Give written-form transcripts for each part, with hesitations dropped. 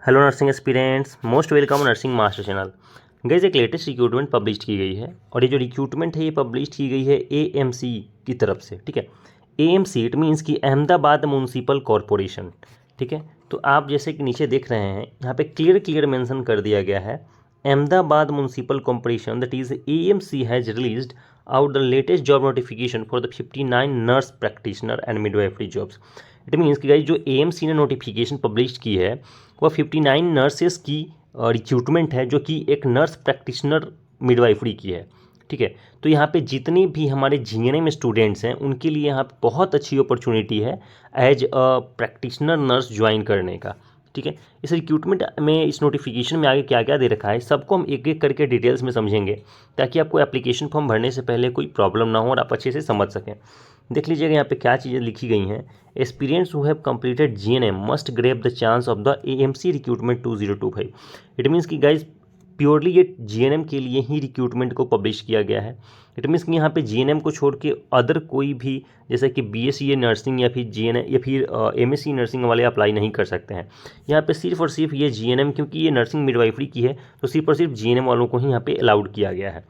Hello nursing aspirants, most welcome nursing master channel. Guys एक latest recruitment publish की गई है और ये जो रिक्रूटमेंट है ये पब्लिश की गई है एएमसी की तरफ से। ठीक है, एएमसी इट मीन्स की अहमदाबाद म्यूनसिपल कॉरपोरेशन। ठीक है, तो आप जैसे कि नीचे देख रहे हैं यहाँ पे क्लियर मेंशन कर दिया गया है Ahmedabad municipal corporation that is AMC has released out the latest job notification for the 59 nurse practitioner and midwifery jobs. It means कि गाइस जो एएमसी ने नोटिफिकेशन पब्लिश की है वह 59 नर्सेस की रिक्रूटमेंट है जो कि एक नर्स प्रैक्टिशनर मिडवाइफरी की है। ठीक है, तो यहाँ पे जितने भी हमारे जीएनएम स्टूडेंट्स हैं उनके लिए यहाँ पे बहुत अच्छी अपॉर्चुनिटी है as a practitioner nurse join करने का। ठीक है, इस रिक्रूटमेंट में इस नोटिफिकेशन में आगे क्या क्या दे रखा है सबको हम एक एक करके डिटेल्स में समझेंगे ताकि आपको एप्लीकेशन फॉर्म भरने से पहले कोई प्रॉब्लम ना हो और आप अच्छे से समझ सकें। देख लीजिएगा यहाँ पे क्या चीज़ें लिखी गई हैं। Experience who have completed GNM must grab the chance of the AMC recruitment 2025। It means कि गाइज प्योरली ये जीएनएम के लिए ही रिक्रूटमेंट को पब्लिश किया गया है। इट मीन्स कि यहाँ पे जीएनएम को छोड़ के अदर कोई भी जैसे कि बीएससी नर्सिंग या फिर जीएनएम या फिर एमएससी नर्सिंग वाले अप्लाई नहीं कर सकते हैं। यहाँ पे सिर्फ और सिर्फ ये जीएनएम, क्योंकि ये नर्सिंग मिडवाइफरी की है तो सिर्फ और सिर्फ जीएनएम वालों को ही यहाँ पे अलाउड किया गया है।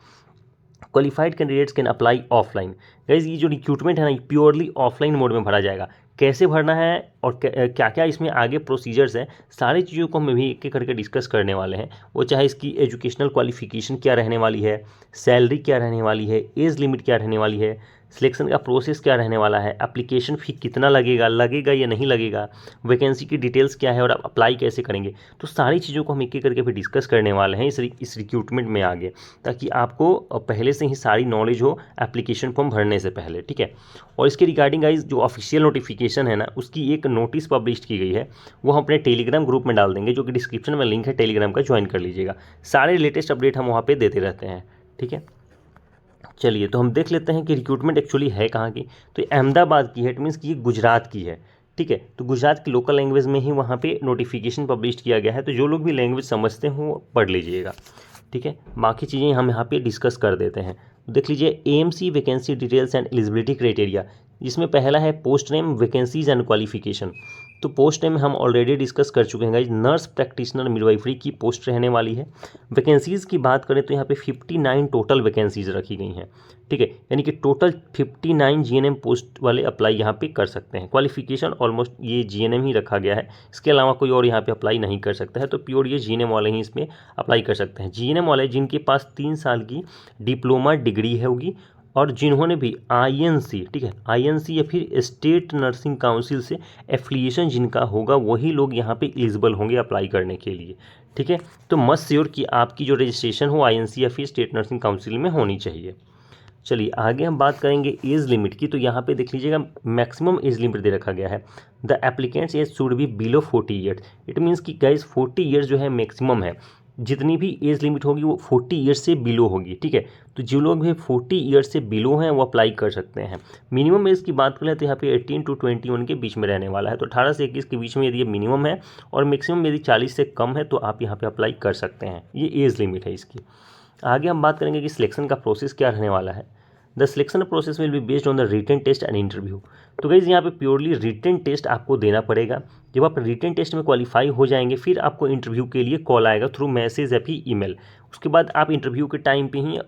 Qualified candidates can apply offline. Guys ये जो रिक्रूटमेंट है ना प्योरली ऑफलाइन मोड में भरा जाएगा। कैसे भरना है और क्या क्या इसमें आगे प्रोसीजर्स हैं सारी चीज़ों को हम भी एक एक करके डिस्कस करने वाले हैं। वो चाहे इसकी एजुकेशनल क्वालिफिकेशन क्या रहने वाली है, सैलरी क्या रहने वाली है, एज लिमिट क्या रहने वाली है, सिलेक्शन का प्रोसेस क्या रहने वाला है, एप्लीकेशन फ़ी कितना लगेगा या नहीं लगेगा, वैकेंसी की डिटेल्स क्या है और आप अप्लाई कैसे करेंगे, तो सारी चीज़ों को हम एक एक करके फिर डिस्कस करने वाले हैं इस रिक्रूटमेंट में आगे, ताकि आपको पहले से ही सारी नॉलेज हो एप्लीकेशन फॉर्म भरने से पहले। ठीक है, और इसके रिगार्डिंग गाइज जो ऑफिशियल नोटिफिकेशन है ना उसकी एक नोटिस पब्लिश की गई है वो हम अपने टेलीग्राम ग्रुप में डाल देंगे, जो कि डिस्क्रिप्शन में लिंक है, टेलीग्राम का ज्वाइन कर लीजिएगा। सारे लेटेस्ट अपडेट हम वहाँ पर देते रहते हैं। ठीक है, चलिए तो हम देख लेते हैं कि रिक्रूटमेंट एक्चुअली है कहाँ की। तो ये अहमदाबाद की है, इट मीन्स कि ये गुजरात की है। ठीक है, तो गुजरात की लोकल लैंग्वेज में ही वहाँ पे नोटिफिकेशन पब्लिश किया गया है, तो जो लोग भी लैंग्वेज समझते हैं वो पढ़ लीजिएगा। ठीक है, बाकी चीज़ें हम यहाँ पे डिस्कस कर देते हैं। देख लीजिए AMC vacancy details and eligibility criteria, जिसमें पहला है post name, vacancies and qualification. तो पोस्ट नेम हम ऑलरेडी डिस्कस कर चुके हैं गाइज, नर्स प्रैक्टिशनर मिडवाइफरी की पोस्ट रहने वाली है। वैकेंसीज़ की बात करें तो यहाँ पे 59 टोटल वैकेंसीज रखी गई हैं। ठीक है, यानी कि टोटल 59 जीएनएम पोस्ट वाले अप्लाई यहाँ पे कर सकते हैं। क्वालिफिकेशन ऑलमोस्ट ये जीएनएम ही रखा गया है, इसके अलावा कोई और यहाँ पे अप्लाई नहीं कर सकता है, तो प्योर ये जीएनएम वाले ही इसमें अप्लाई कर सकते हैं। जीएनएम वाले जिनके पास 3 साल की डिप्लोमा डिग्री होगी और जिन्होंने भी आईएनसी, ठीक है, आईएनसी या फिर स्टेट नर्सिंग काउंसिल से एफिलिएशन जिनका होगा वही लोग यहाँ पे एलिजिबल होंगे अप्लाई करने के लिए। ठीक है, तो मस्ट श्योर कि आपकी जो रजिस्ट्रेशन हो आईएनसी या फिर स्टेट नर्सिंग काउंसिल में होनी चाहिए। चलिए आगे हम बात करेंगे एज लिमिट की। तो यहाँ पे देख लीजिएगा मैक्सिमम एज लिमिट दे रखा गया है, the applicants age should be below 40 years. It means कि गाइज 40 ईयर्स जो है मैक्सिमम है, जितनी भी एज लिमिट होगी वो 40 ईयर्स से बिलो होगी। ठीक है, तो जो लोग भी 40 ईयर्स से बिलो हैं वो अप्लाई कर सकते हैं। मिनिमम एज की बात करें तो यहाँ पे 18 to 21 के बीच में रहने वाला है, तो 18 से 21 के बीच में यदि ये मिनिमम है और मैक्सिमम यदि 40 से कम है तो आप यहाँ पे अप्लाई कर सकते हैं। ये एज लिमिट है इसकी। आगे हम बात करेंगे कि सिलेक्शन का प्रोसेस क्या रहने वाला है। The selection process will be based on the written test and interview. तो गाइज यहाँ पे प्योरली रिटन टेस्ट आपको देना पड़ेगा। जब आप रिटन टेस्ट में क्वालिफाई हो जाएंगे फिर आपको इंटरव्यू के लिए कॉल आएगा थ्रू मैसेज या फिर ईमेल। उसके बाद आप इंटरव्यू के टाइम पे ही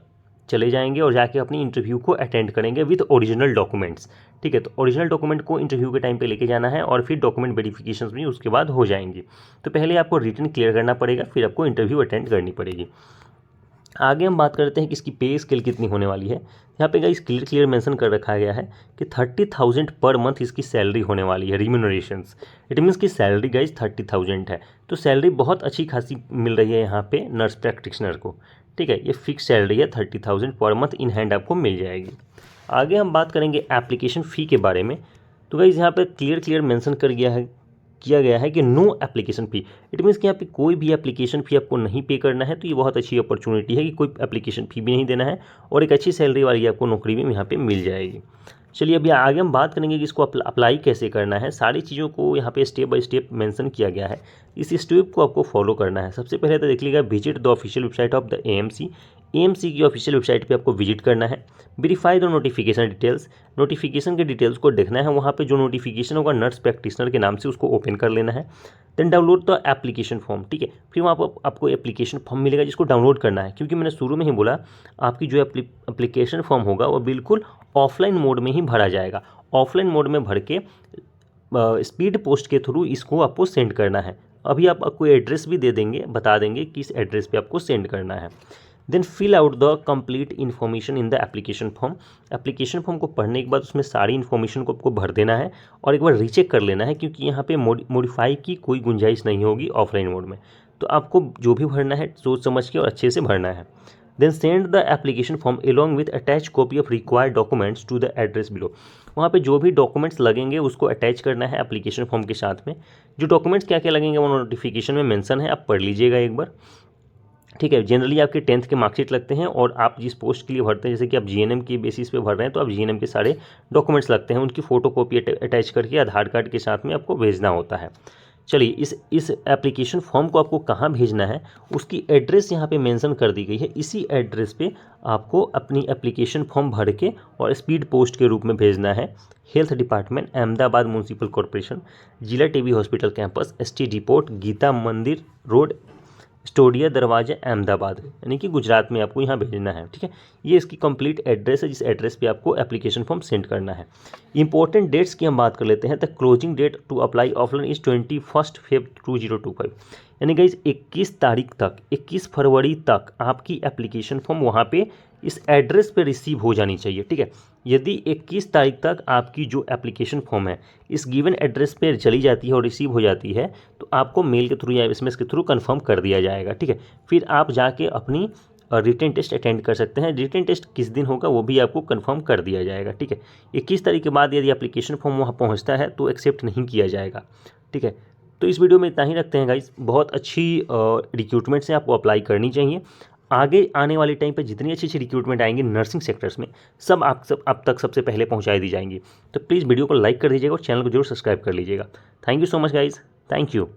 चले जाएंगे और जाके अपनी इंटरव्यू को अटेंड करेंगे विद ओरिजिनल डॉक्यूमेंट्स। ठीक है, तो ओरिजिनल डॉक्यूमेंट को इंटरव्यू के टाइम पे लेके जाना है और फिर डॉक्यूमेंट वेरिफिकेशन भी उसके बाद हो जाएंगी। तो पहले आपको रिटन क्लियर करना पड़ेगा, फिर आपको इंटरव्यू अटेंड करनी पड़ेगी। आगे हम बात करते हैं कि इसकी पे स्केल कितनी होने वाली है। यहाँ पे गाइस क्लियर मेंशन कर रखा गया है कि 30,000 पर मंथ इसकी सैलरी होने वाली है, रिम्यूनरेशंस। इट मीन्स की सैलरी गाइस 30,000 है, तो सैलरी बहुत अच्छी खासी मिल रही है यहाँ पे नर्स प्रैक्टिशनर को। ठीक है, ये फिक्स सैलरी है, 30,000 पर मंथ इन हैंड आपको मिल जाएगी। आगे हम बात करेंगे एप्लीकेशन फ़ी के बारे में। तो गाइस यहाँ पे क्लियर मेंशन किया गया है कि no application fee. It means कि यहाँ पे कोई भी एप्लीकेशन फ़ी आपको नहीं पे करना है, तो ये बहुत अच्छी अपॉर्चुनिटी है कि कोई एप्लीकेशन फ़ी भी नहीं देना है और एक अच्छी सैलरी वाली आपको नौकरी भी यहाँ पे मिल जाएगी। चलिए अभी आगे हम बात करेंगे कि इसको अप्लाई कैसे करना है। सारी चीज़ों को यहाँ पे स्टेप बाय स्टेप मेंशन किया गया है, इस स्टेप को आपको फॉलो करना है। सबसे पहले तो देख लीजिएगा visit the official website of the AMC AMC की ऑफिशियल वेबसाइट पे आपको विजिट करना है। Verify the notification details, notification के डिटेल्स को देखना है, वहाँ पे जो नोटिफिकेशन होगा नर्स प्रैक्टिशनर के नाम से उसको ओपन कर लेना है। Then download the application form, ठीक है। फिर वहाँ पर आपको एप्लीकेशन फॉर्म मिलेगा जिसको डाउनलोड करना है, क्योंकि मैंने शुरू में ही बोला आपकी जो एप्लीकेशन फॉर्म होगा वो बिल्कुल ऑफलाइन मोड में ही भरा जाएगा। ऑफलाइन मोड में भर के स्पीड पोस्ट के थ्रू इसको आपको सेंड करना है। अभी आप आपको एड्रेस भी दे देंगे, बता देंगे किस एड्रेस पे आपको सेंड करना है। Then fill out the complete information in the application form. Application form को पढ़ने के बाद उसमें सारी इन्फॉर्मेशन को आपको भर देना है और एक बार रीचेक कर लेना है, क्योंकि यहाँ पे मॉडिफाई की कोई गुंजाइश नहीं होगी ऑफलाइन मोड में। तो आपको जो भी भरना है सोच समझ के और अच्छे से भरना है। Then send the application form along with attach copy of required documents to the address below. वहाँ पे जो भी डॉक्यूमेंट्स लगेंगे उसको अटैच करना है एप्लीकेशन फॉर्म के साथ में। जो डॉक्यूमेंट्स क्या क्या लगेंगे वो नोटिफिकेशन में मेंशन है, आप पढ़ लीजिएगा एक बार, ठीक है। जनरली आपके 10th के मार्कशीट लगते हैं और आप जिस पोस्ट के लिए भरते हैं, जैसे कि आप जीएनएम की बेसिस पे भर रहे हैं तो आप जीएनएम के सारे डॉक्यूमेंट्स लगते हैं, उनकी फ़ोटोकॉपी अटैच करके आधार कार्ड के साथ में आपको भेजना होता है। चलिए इस एप्लीकेशन फॉर्म को आपको कहाँ भेजना है उसकी एड्रेस यहाँ पे मेंशन कर दी गई है। इसी एड्रेस पे आपको अपनी एप्लीकेशन फॉर्म भर के और स्पीड पोस्ट के रूप में भेजना है। Health department, Ahmedabad municipal corporation, जिला TB hospital campus, ST depot, Gita Mandir road, स्टोडिया दरवाजा, अहमदाबाद, यानी कि गुजरात में आपको यहाँ भेजना है, ठीक है। ये इसकी कंप्लीट एड्रेस है जिस एड्रेस पे आपको एप्लीकेशन फॉर्म सेंड करना है। इंपॉर्टेंट डेट्स की हम बात कर लेते हैं। The closing date to apply offline is 21 Feb 2025, यानी गाइस 21 तारीख तक, 21 फरवरी तक आपकी एप्लीकेशन फॉर्म वहाँ पे इस एड्रेस पे रिसीव हो जानी चाहिए, ठीक है। यदि 21 तारीख तक आपकी जो एप्लीकेशन फॉर्म है इस गिवन एड्रेस पे चली जाती है और रिसीव हो जाती है तो आपको मेल के थ्रू या एसएमएस के थ्रू कंफर्म कर दिया जाएगा, ठीक है। फिर आप जाके अपनी रिटन टेस्ट अटेंड कर सकते हैं। रिटन टेस्ट किस दिन होगा वो भी आपको कंफर्म कर दिया जाएगा, ठीक है। 21 तारीख के बाद यदि एप्लीकेशन फॉर्म वहाँ पहुँचता है तो एक्सेप्ट नहीं किया जाएगा, ठीक है। तो इस वीडियो में इतना ही रखते हैं गाइस। बहुत अच्छी रिक्रूटमेंट से आपको अप्लाई करनी चाहिए। आगे आने वाले टाइम पे जितनी अच्छी अच्छी रिक्रूटमेंट आएंगी नर्सिंग सेक्टर्स में सब आप तक सबसे पहले पहुंचाई दी जाएंगी। तो प्लीज़ वीडियो को लाइक कर दीजिएगा और चैनल को जरूर सब्सक्राइब कर लीजिएगा। Thank you so much guys, thank you.